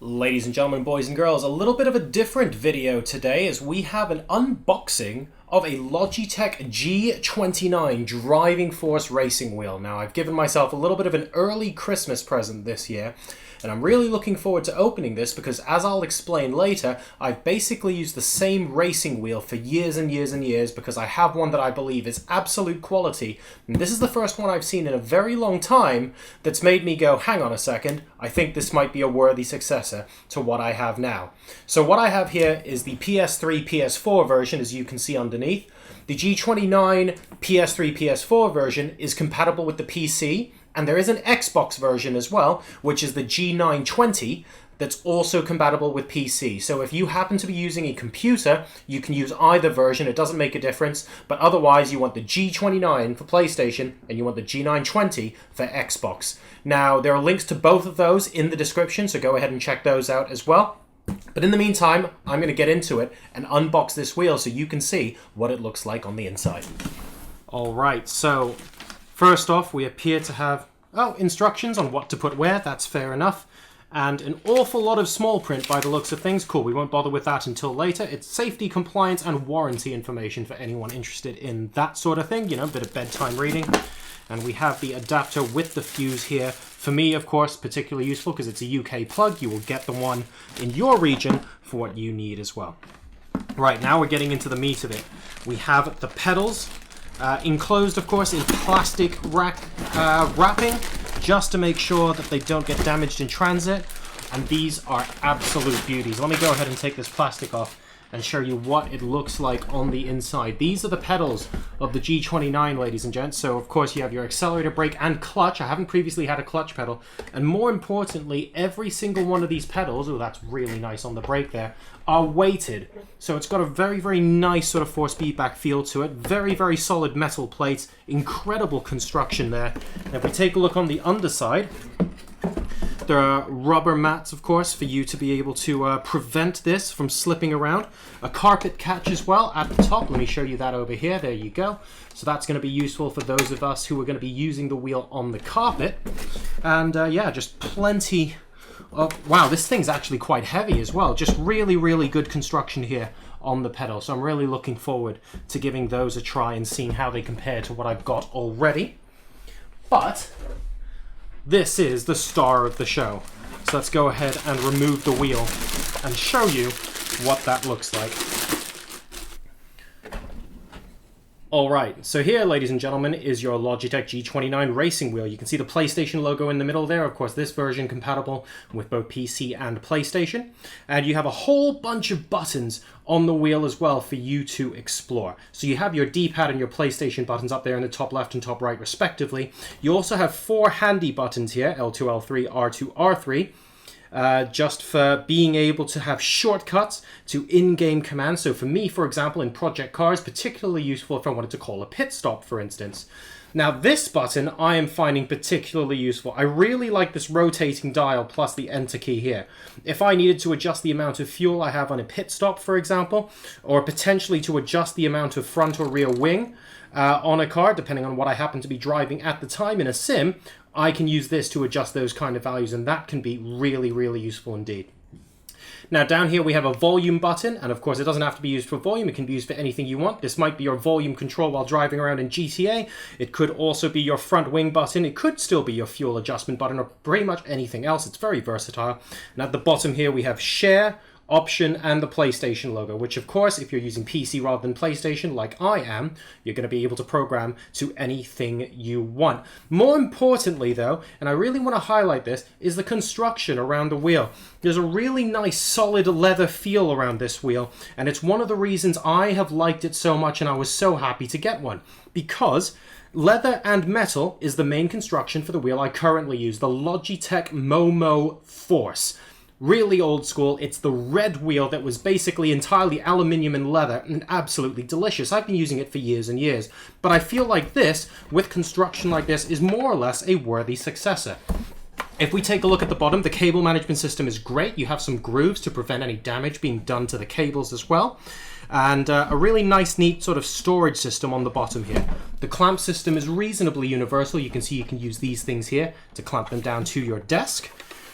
Ladies and gentlemen, boys and girls, a little bit of a different video today as we have an unboxing of a Logitech G29 driving force racing wheel. Now, I've given myself a little bit of an early Christmas present this year, and I'm really looking forward to opening this because, as I'll explain later, I've basically used the same racing wheel for years and years and years because I have one that I believe is absolute quality. And this is the first one I've seen in a very long time that's made me go, hang on a second, I think this might be a worthy successor to what I have now. So what I have here is the PS3, PS4 version, as you can see underneath. The G29 PS3, PS4 version is compatible with the PC, and there is an Xbox version as well, which is the G920, that's also compatible with PC. So if you happen to be using a computer, you can use either version, it doesn't make a difference, but otherwise you want the G29 for PlayStation and you want the G920 for Xbox. Now, there are links to both of those in the description, so go ahead and check those out as well. But in the meantime, I'm going to get into it and unbox this wheel so you can see what it looks like on the inside. Alright, so first off, we appear to have instructions on what to put where, that's fair enough. And an awful lot of small print by the looks of things. Cool, we won't bother with that until later. It's safety, compliance, and warranty information for anyone interested in that sort of thing. You know, a bit of bedtime reading. And we have the adapter with the fuse here. For me, of course, particularly useful because it's a UK plug. You will get the one in your region for what you need as well. Right, now we're getting into the meat of it. We have the pedals. Enclosed, of course, in plastic wrapping, just to make sure that they don't get damaged in transit. And these are absolute beauties. Let me go ahead and take this plastic off and show you what it looks like on the inside. These are the pedals of the G29, ladies and gents. So, of course, you have your accelerator, brake, and clutch. I haven't previously had a clutch pedal. And more importantly, every single one of these pedals, oh, that's really nice on the brake there, are weighted. So it's got a very, very nice sort of force feedback feel to it. Very, very solid metal plates. Incredible construction there. And if we take a look on the underside, there are rubber mats, of course, for you to be able to prevent this from slipping around. A carpet catch as well at the top. Let me show you that over here. There you go. So that's going to be useful for those of us who are going to be using the wheel on the carpet. And yeah, just plenty of... Wow, this thing's actually quite heavy as well. Just really, really good construction here on the pedal. So I'm really looking forward to giving those a try and seeing how they compare to what I've got already. But this is the star of the show. So let's go ahead and remove the wheel and show you what that looks like. Alright, so here, ladies and gentlemen, is your Logitech G29 racing wheel. You can see the PlayStation logo in the middle there. Of course, this version compatible with both PC and PlayStation. And you have a whole bunch of buttons on the wheel as well for you to explore. So you have your D-pad and your PlayStation buttons up there in the top left and top right, respectively. You also have 4 handy buttons here, L2, L3, R2, R3. Just for being able to have shortcuts to in-game commands. So for me, for example, in Project Cars, particularly useful if I wanted to call a pit stop, for instance. Now this button I am finding particularly useful. I really like this rotating dial plus the enter key here. If I needed to adjust the amount of fuel I have on a pit stop, for example, or potentially to adjust the amount of front or rear wing on a car, depending on what I happen to be driving at the time in a sim, I can use this to adjust those kind of values, and that can be really, really useful indeed. Now down here we have a volume button, and of course it doesn't have to be used for volume, it can be used for anything you want. This might be your volume control while driving around in GTA. It could also be your front wing button. It could still be your fuel adjustment button, or pretty much anything else. It's very versatile. And at the bottom here we have share, option, and the PlayStation logo, which of course, if you're using PC rather than PlayStation, like I am, you're going to be able to program to anything you want. More importantly, though, and I really want to highlight this, is the construction around the wheel. There's a really nice solid leather feel around this wheel, and it's one of the reasons I have liked it so much and I was so happy to get one, because leather and metal is the main construction for the wheel I currently use, the Logitech Momo Force. Really old school. It's the red wheel that was basically entirely aluminium and leather, and absolutely delicious. I've been using it for years and years. But I feel like this, with construction like this, is more or less a worthy successor. If we take a look at the bottom, the cable management system is great. You have some grooves to prevent any damage being done to the cables as well. And a really nice, neat sort of storage system on the bottom here. The clamp system is reasonably universal. You can see you can use these things here to clamp them down to your desk.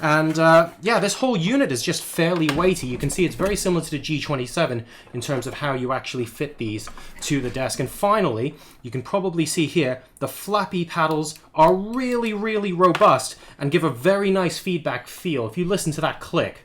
And yeah, this whole unit is just fairly weighty. You can see it's very similar to the G27 in terms of how you actually fit these to the desk. And finally, you can probably see here, the flappy paddles are really, really robust and give a very nice feedback feel. If you listen to that click,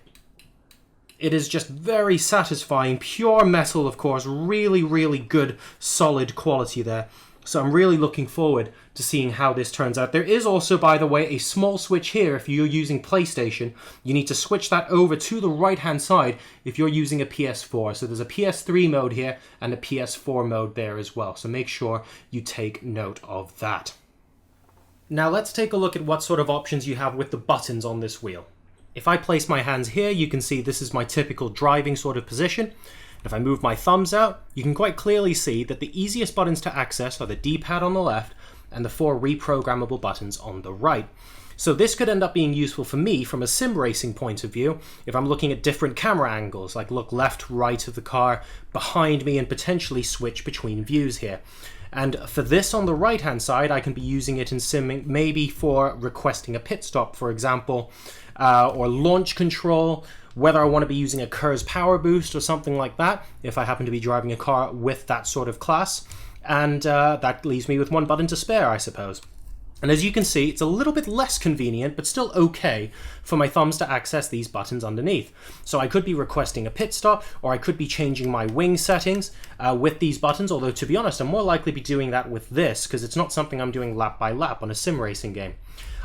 it is just very satisfying. Pure metal, of course, really, really good, solid quality there. So I'm really looking forward to seeing how this turns out. There is also, by the way, a small switch here if you're using PlayStation. You need to switch that over to the right-hand side if you're using a PS4. So there's a PS3 mode here and a PS4 mode there as well. So make sure you take note of that. Now let's take a look at what sort of options you have with the buttons on this wheel. If I place my hands here, you can see this is my typical driving sort of position. If I move my thumbs out, you can quite clearly see that the easiest buttons to access are the D-pad on the left and the 4 reprogrammable buttons on the right. So this could end up being useful for me from a sim racing point of view if I'm looking at different camera angles, like look left, right of the car, behind me, and potentially switch between views here. And for this on the right-hand side, I can be using it in simming, maybe for requesting a pit stop, for example, or launch control, whether I want to be using a Kerr's power boost or something like that, if I happen to be driving a car with that sort of class. And that leaves me with one button to spare, I suppose. And as you can see, it's a little bit less convenient, but still okay for my thumbs to access these buttons underneath. So I could be requesting a pit stop, or I could be changing my wing settings with these buttons, although to be honest, I'm more likely to be doing that with this, because it's not something I'm doing lap by lap on a sim racing game.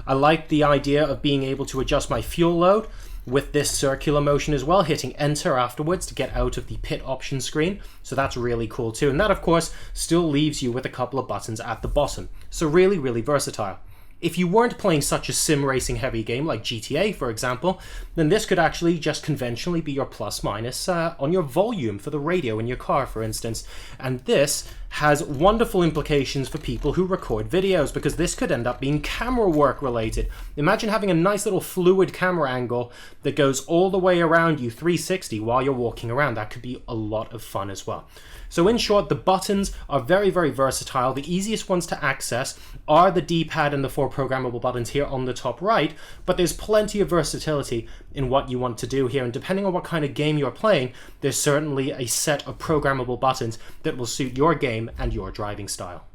I like the idea of being able to adjust my fuel load with this circular motion as well, hitting enter afterwards to get out of the pit option screen. So that's really cool too. And that, of course, still leaves you with a couple of buttons at the bottom. So really, really versatile. If you weren't playing such a sim racing heavy game like GTA, for example, then this could actually just conventionally be your plus minus on your volume for the radio in your car, for instance. And this has wonderful implications for people who record videos, because this could end up being camera work related. Imagine having a nice little fluid camera angle that goes all the way around you 360 while you're walking around. That could be a lot of fun as well. So in short, the buttons are very, very versatile. The easiest ones to access are the D-pad and the 4 programmable buttons here on the top right, but there's plenty of versatility in what you want to do here. And depending on what kind of game you're playing, there's certainly a set of programmable buttons that will suit your game and your driving style.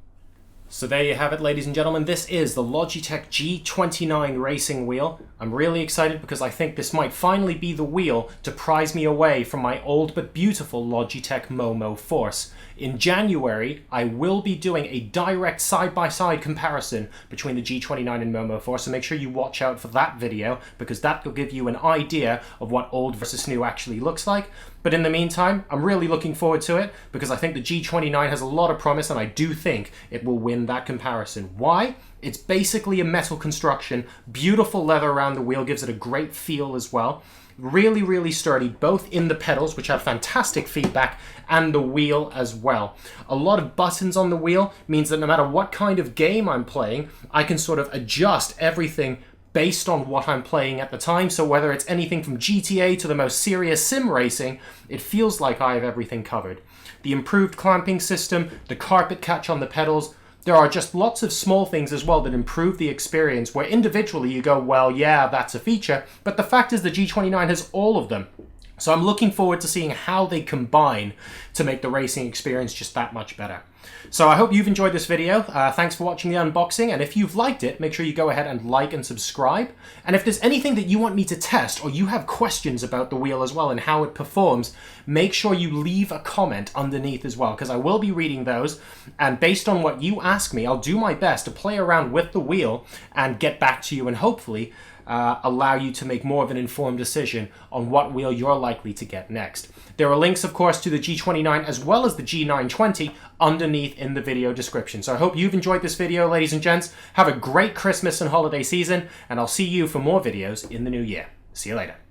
So there you have it, ladies and gentlemen. This is the Logitech G29 racing wheel. I'm really excited because I think this might finally be the wheel to prize me away from my old but beautiful Logitech Momo Force. In January, I will be doing a direct side-by-side comparison between the G29 and Momo Force, so make sure you watch out for that video, because that will give you an idea of what old versus new actually looks like. But in the meantime, I'm really looking forward to it, because I think the G29 has a lot of promise, and I do think it will win that comparison. Why? It's basically a metal construction, beautiful leather around the wheel, gives it a great feel as well. Really, really sturdy, both in the pedals, which have fantastic feedback, and the wheel as well. A lot of buttons on the wheel means that no matter what kind of game I'm playing, I can sort of adjust everything based on what I'm playing at the time. So whether it's anything from GTA to the most serious sim racing, it feels like I have everything covered. The improved clamping system, the carpet catch on the pedals, there are just lots of small things as well that improve the experience, where individually you go, well, yeah, that's a feature, but the fact is the G29 has all of them. So I'm looking forward to seeing how they combine to make the racing experience just that much better. So I hope you've enjoyed this video. Thanks for watching the unboxing, and if you've liked it, make sure you go ahead and like and subscribe. And if there's anything that you want me to test, or you have questions about the wheel as well and how it performs, make sure you leave a comment underneath as well, because I will be reading those, and based on what you ask me, I'll do my best to play around with the wheel and get back to you, and hopefully allow you to make more of an informed decision on what wheel you're likely to get next. There are links, of course, to the G29 as well as the G920 underneath in the video description. So I hope you've enjoyed this video, ladies and gents. Have a great Christmas and holiday season, and I'll see you for more videos in the new year. See you later.